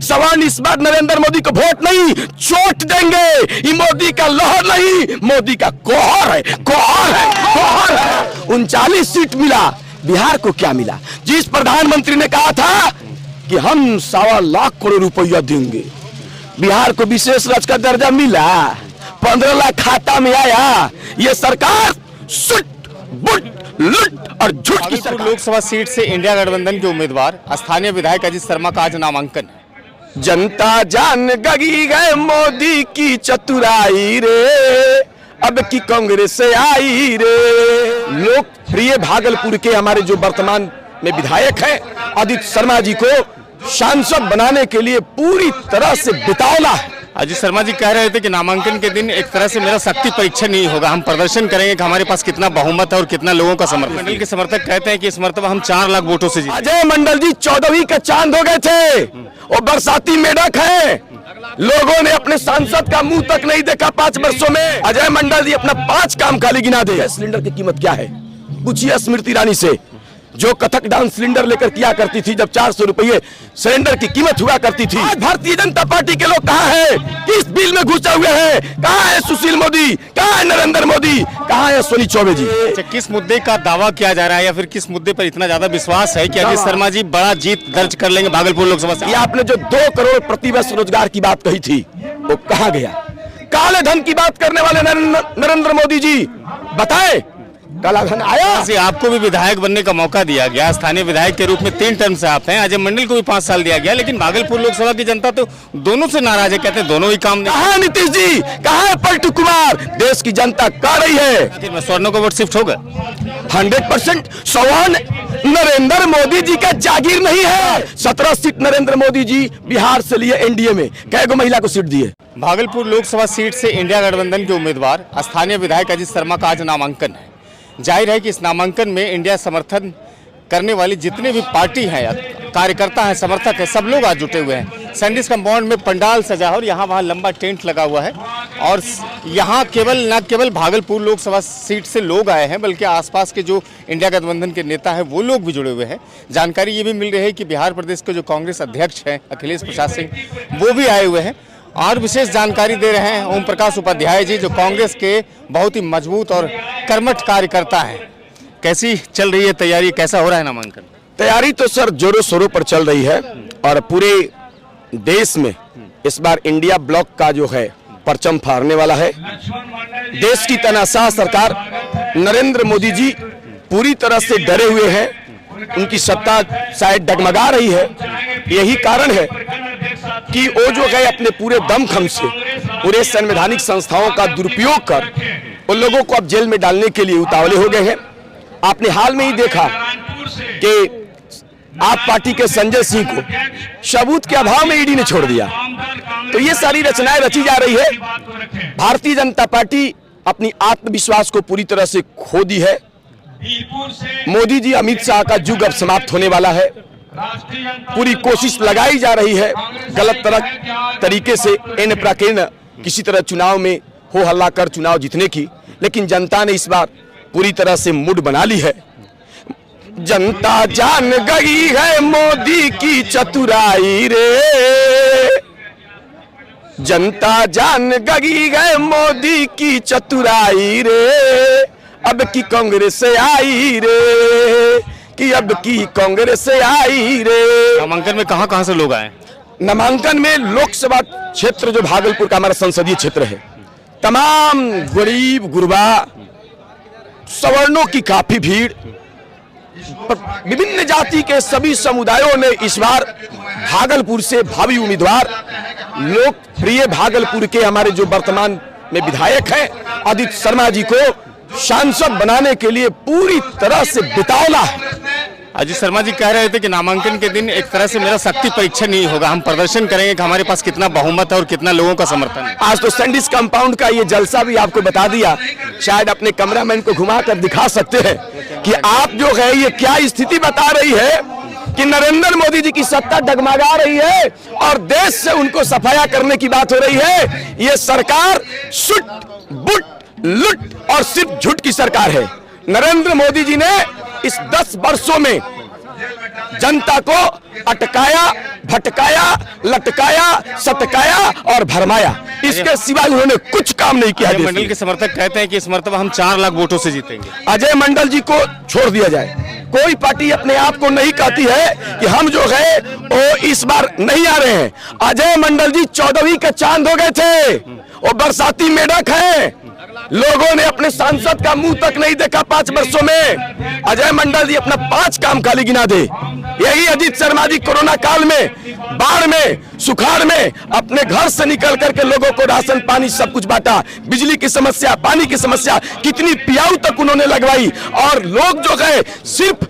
सवाल इस बार नरेंद्र मोदी को वोट नहीं, चोट देंगे। ये मोदी का लहर नहीं, मोदी का कोहर है, कोहर है, कोहर है। 39 सीट मिला, बिहार को क्या मिला? जिस प्रधानमंत्री ने कहा था कि हम 1.25 लाख करोड़ रुपया देंगे, बिहार को विशेष राज्य का दर्जा मिला, 15 लाख खाता में आया। ये सरकार सुट बुट लुट और झूठ की सरकार। लोकसभा सीट से इंडिया गठबंधन के उम्मीदवार स्थानीय विधायक अजीत शर्मा का आज नामांकन है। जनता जान गई गए मोदी की चतुराई रे, अब की कांग्रेस से आई रे। लोकप्रिय भागलपुर के हमारे जो वर्तमान में विधायक हैं अजीत शर्मा जी को सांसद बनाने के लिए पूरी तरह से बितावला है। अजीत शर्मा जी कह रहे थे कि नामांकन के दिन एक तरह से मेरा शक्ति परीक्षण नहीं होगा, हम प्रदर्शन करेंगे कि हमारे पास कितना बहुमत है और कितना लोगों का समर्थन। मंडल के समर्थक कहते हैं कि इस मर्तबा हम 4 लाख वोटों से जीते। अजय मंडल जी 14वीं के चांद हो गए थे, वो बरसाती मेढक है। लोगों ने अपने सांसद का मुंह तक नहीं देखा 5 वर्षों में। अजय मंडल जी अपना 5 काम खाली गिना दे। सिलेंडर की कीमत क्या है पूछिए स्मृति ईरानी से, जो कथक डांस सिलेंडर लेकर किया करती थी, जब 400 रुपये सिलेंडर की कीमत हुआ करती थी। आज भारतीय जनता पार्टी के लोग कहां हैं? किस बिल में घुसे हुए हैं? कहां है सुशील मोदी? कहां है नरेंद्र मोदी? कहां है सोनी चौबे जी? किस मुद्दे का दावा किया जा रहा है या फिर किस मुद्दे पर इतना ज्यादा विश्वास है कि अजीत शर्मा जी बड़ा जीत दर्ज कर लेंगे भागलपुर लोकसभा से? आपने जो 2 करोड़ प्रतिवर्ष रोजगार की बात कही थी वो कहां गया? काले धन की बात करने वाले नरेंद्र मोदी जी बताए काला धन आया? आपको भी विधायक बनने का मौका दिया गया, स्थानीय विधायक के रूप में 3 टर्म से आप हैं। अजय मंडल को भी 5 साल दिया गया, लेकिन भागलपुर लोकसभा की जनता तो दोनों से नाराज है, कहते हैं दोनों ही काम नहीं। कहां नीतीश जी, कहां पलटू कुमार? देश की जनता कर रही है। स्वर्णों का वोट शिफ्ट होगा 100%। सवाल नरेंद्र मोदी जी का जागीर नहीं है। 17 सीट नरेंद्र मोदी जी बिहार से लिए एनडीए में, कैगो महिला को सीट दिए। भागलपुर लोकसभा सीट से इंडिया गठबंधन के उम्मीदवार स्थानीय विधायक अजीत शर्मा का आज नामांकन है। जाहिर है कि इस नामांकन में इंडिया समर्थन करने वाली जितने भी पार्टी हैं, कार्यकर्ता हैं, समर्थक हैं, सब लोग आज जुटे हुए हैं। सैंडिस कंपाउंड में पंडाल सजा है और यहाँ वहाँ लंबा टेंट लगा हुआ है और यहाँ न केवल भागलपुर लोकसभा सीट से लोग आए हैं, बल्कि आसपास के जो इंडिया गठबंधन के नेता हैं वो लोग भी जुड़े हुए हैं। जानकारी ये भी मिल रही है कि बिहार प्रदेश के जो कांग्रेस अध्यक्ष हैं अखिलेश प्रसाद सिंह, वो भी आए हुए हैं। और विशेष जानकारी दे रहे हैं ओम प्रकाश उपाध्याय जी, जो कांग्रेस के बहुत ही मजबूत और कर्मठ कार्यकर्ता हैं। कैसी चल रही है तैयारी, कैसा हो रहा है नामांकन? तैयारी तो सर जोरों शोरों पर चल रही है और पूरे देश में इस बार इंडिया ब्लॉक का जो है परचम फहरने वाला है। देश की तानाशाह सरकार नरेंद्र मोदी जी पूरी तरह से डरे हुए हैं, उनकी सत्ता शायद डगमगा रही है। यही कारण है कि वो जो है अपने पूरे दमखम से पूरे संवैधानिक संस्थाओं का दुरुपयोग कर उन लोगों को अब जेल में डालने के लिए उतावले हो गए हैं। आपने हाल में ही देखा कि आप पार्टी के संजय सिंह को सबूत के अभाव में ईडी ने छोड़ दिया। तो ये सारी रचनाएं रची जा रही है। भारतीय जनता पार्टी अपनी आत्मविश्वास को पूरी तरह से खो दी है। मोदी जी अमित शाह का युग अब समाप्त होने वाला है। पूरी कोशिश लगाई जा रही है गलत तरीके से इन प्रकीर्ण किसी तरह चुनाव में हो हल्ला कर चुनाव जीतने की, लेकिन जनता ने इस बार पूरी तरह से मूड बना ली है। जनता जान गई है मोदी की चतुराई रे, जनता जान गई है मोदी की चतुराई रे, अब की कांग्रेस से आई रे, कि अब की कांग्रेस से आई रे। नामांकन में कहां से लोग आए? नामांकन में लोकसभा क्षेत्र जो भागलपुर का हमारा संसदीय क्षेत्र है, तमाम गरीब गुरबा सवर्णों की काफी भीड़, विभिन्न जाति के सभी समुदायों ने इस बार भागलपुर से भावी उम्मीदवार लोकप्रिय भागलपुर के हमारे जो वर्तमान में विधायक हैं अजीत शर्मा जी को सांसद बनाने के लिए पूरी तरह से बितावला है। अजीत शर्मा जी कह रहे थे कि नामांकन के दिन एक तरह से मेरा शक्ति परीक्षण नहीं होगा, हम प्रदर्शन करेंगे कि हमारे पास कितना बहुमत है और कितना लोगों का समर्थन है। आज तो सैंडिस कंपाउंड का ये जलसा भी आपको बता दिया, शायद अपने कैमरामैन को घुमा कर दिखा सकते हैं कि आप जो है ये क्या स्थिति बता रही है कि नरेंद्र मोदी जी की सत्ता डगमगा रही है और देश से उनको सफाया करने की बात हो रही है। ये सरकार सुट बुट लुट और सिर्फ झूठ की सरकार है। नरेंद्र मोदी जी ने इस 10 वर्षों में जनता को अटकाया, भटकाया, लटकाया, सटकाया और भरमाया। इसके सिवाय उन्होंने कुछ काम नहीं किया। अजय मंडल के समर्थक कहते हैं कि इस मर्तबा हम 4 लाख वोटों से जीतेंगे। अजय मंडल जी को छोड़ दिया जाए। कोई पार्टी अपने आप को नहीं कहती है कि हम जो है वो इस बार नहीं आ रहे हैं। अजय मंडल जी 14वीं के चांद हो गए थे, वो बरसाती मेढक है। लोगों ने अपने सांसद का मुंह तक नहीं देखा 5 वर्षों में। अजय मंडल जी अपना 5 काम खाली गिना दे। यही अजीत शर्मा जी कोरोना काल में, बाढ़ में, सुखाड़ में अपने घर से निकल करके लोगों को राशन पानी सब कुछ बांटा। बिजली की समस्या, पानी की समस्या, कितनी पियाऊ तक उन्होंने लगवाई। और लोग जो है सिर्फ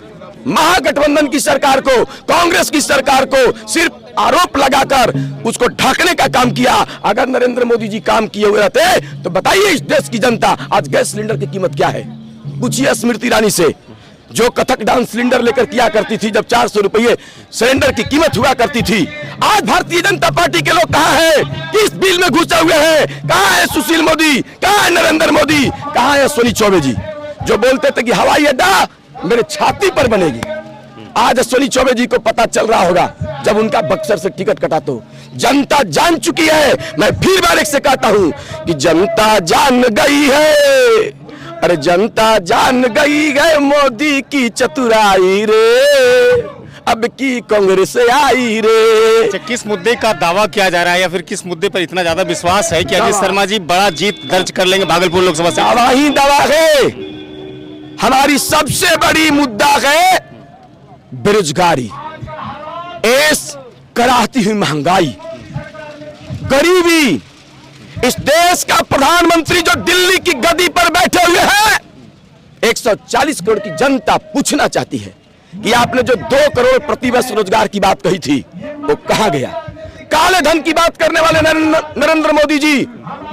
महागठबंधन की सरकार को, कांग्रेस की सरकार को सिर्फ आरोप लगाकर उसको ढकने का काम किया। अगर नरेंद्र मोदी जी काम किए हुए रहते तो बताइए इस देश की जनता आज गैस सिलेंडर की कीमत क्या है। पूछिए स्मृति ईरानी से, जो कथक डांस सिलेंडर लेकर किया करती थी, जब 400 रुपये सिलेंडर की कीमत हुआ करती थी। आज भारतीय जनता पार्टी के लोग कहां हैं? किस बिल में घुसे हुए हैं? कहां है सुशील मोदी? कहां है नरेंद्र मोदी? कहां है अश्विनी चौबे जी, जो बोलते थे कि हवाई अड्डा मेरे छाती पर बनेगी। आज अश्विनी चौबे जी को पता चल रहा होगा जब उनका बक्सर से टिकट कटा। तो जनता जान चुकी है। मैं फिर बार एक से कहता हूं कि जनता जान गई है, अरे जनता जान गई है मोदी की चतुराई रे, अब की कांग्रेस आई रे। अच्छा, किस मुद्दे का दावा किया जा रहा है या फिर किस मुद्दे पर इतना ज्यादा विश्वास है कि अजय शर्मा जी बड़ा जीत दर्ज कर लेंगे भागलपुर लोकसभा से? दावा ही दावा है। हमारी सबसे बड़ी मुद्दा है बेरोजगारी, ऐश कराहती हुई महंगाई, गरीबी। इस देश का प्रधानमंत्री जो दिल्ली की गद्दी पर बैठे हुए हैं, 140 करोड़ की जनता पूछना चाहती है कि आपने जो 2 करोड़ प्रतिवर्ष रोजगार की बात कही थी वो कहां गया? काले धन की बात करने वाले नरेंद्र मोदी जी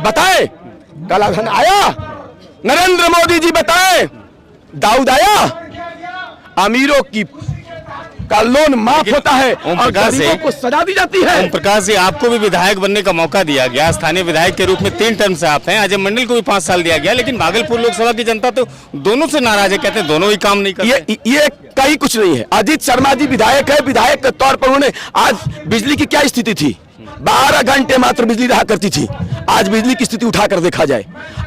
बताएं, काला धन आया? नरेंद्र मोदी जी बताएं, दाऊद आया? अमीरों की का लोन माफ होता है और गरीबों को सजा दी जाती है। ओम प्रकाश जी, आपको भी विधायक बनने का मौका दिया गया, स्थानीय विधायक के रूप में 3 टर्म से आप हैं। अजय मंडल को भी 5 साल दिया गया, लेकिन भागलपुर लोकसभा की जनता तो दोनों से नाराज है, कहते हैं दोनों ही काम नहीं करते। ये कहीं कुछ नहीं है। अजीत शर्मा जी विधायक है, विधायक के तौर पर उन्होंने, आज बिजली की क्या स्थिति थी? 12 घंटे मात्र बिजली रहा करती थी। आज बिजली की स्थिति उठाकर देखा जाए,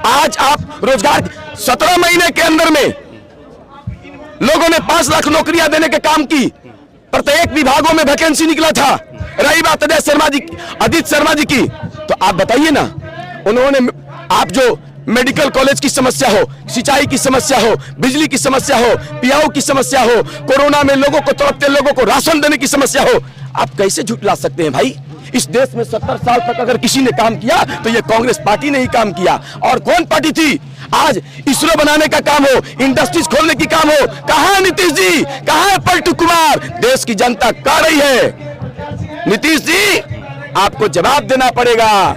आज आप रोजगार 17 महीने के अंदर में लोगों ने 5 लाख नौकरियां देने के काम की। प्रत्येक विभागों में वैकेंसी निकला था। रही बात अजय शर्मा जी, अजीत शर्मा जी की, तो आप बताइए ना, उन्होंने, आप जो मेडिकल कॉलेज की समस्या हो, सिंचाई की समस्या हो, बिजली की समस्या हो, पियाऊ की समस्या हो, कोरोना में लोगों को, तड़पते लोगों को राशन देने की समस्या हो, आप कैसे झुठला सकते हैं भाई? इस देश में 70 साल तक अगर किसी ने काम किया तो ये कांग्रेस पार्टी ने ही काम किया। और कौन पार्टी थी? आज इसरो बनाने का काम हो, इंडस्ट्रीज खोलने की काम हो, कहां है नीतीश जी? कहां है पलटू कुमार? देश की जनता कह रही है, नीतीश जी आपको जवाब देना पड़ेगा।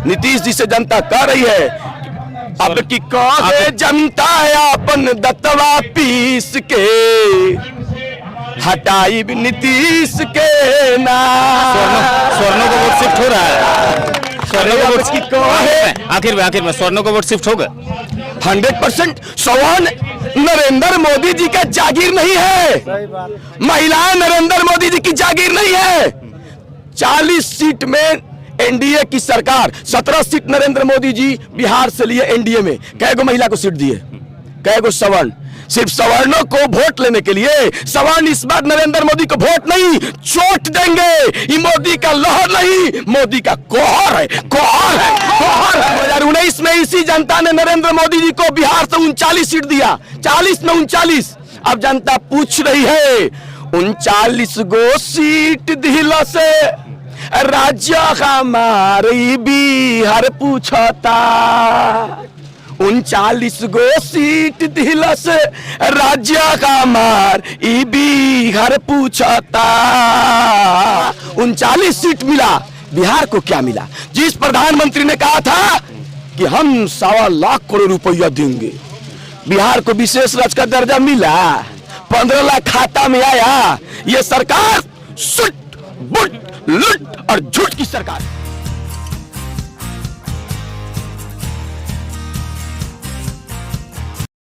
नीतीश जी से जनता कह रही है, अब की कहे जनता अपन दतवा पीस के हटाई भी नीतीश के नाम। स्वर्णों का वोट शिफ्ट हो रहा है। स्वर्णों का वोट की आखिर में स्वर्णों का वोट शिफ्ट होगा 100%। स्वर्ण नरेंद्र मोदी जी का जागीर नहीं है, महिलाएं नरेंद्र मोदी जी की जागीर नहीं है। 40 सीट में एनडीए की सरकार, 17 सीट नरेंद्र मोदी जी बिहार से लिए एनडीए में। कै गो महिला को सीट दिए, कै गो सवर्ण? सिर्फ सवर्णों को वोट लेने के लिए। सवर्ण इस बार नरेंद्र मोदी को वोट नहीं, चोट देंगे। ये मोदी का लहर नहीं, मोदी का कोहर है, कोहर है, कोहर है। 2019 में इसी जनता ने नरेंद्र मोदी जी को बिहार से 39 सीट दिया, 40 में 39। अब जनता पूछ रही है, 39 गो सीट दिला से राज्य हमारी बिहार पूछता, 39 गो सीट दिलस राज्य का मार ई बिहार पूछता। 39 सीट मिला, बिहार को क्या मिला? जिस प्रधानमंत्री ने कहा था कि हम 1.25 लाख करोड़ रुपया देंगे, बिहार को विशेष राज्य का दर्जा मिला, 15 लाख खाता में आया। ये सरकार सुट बुट लुट और झूठ की सरकार।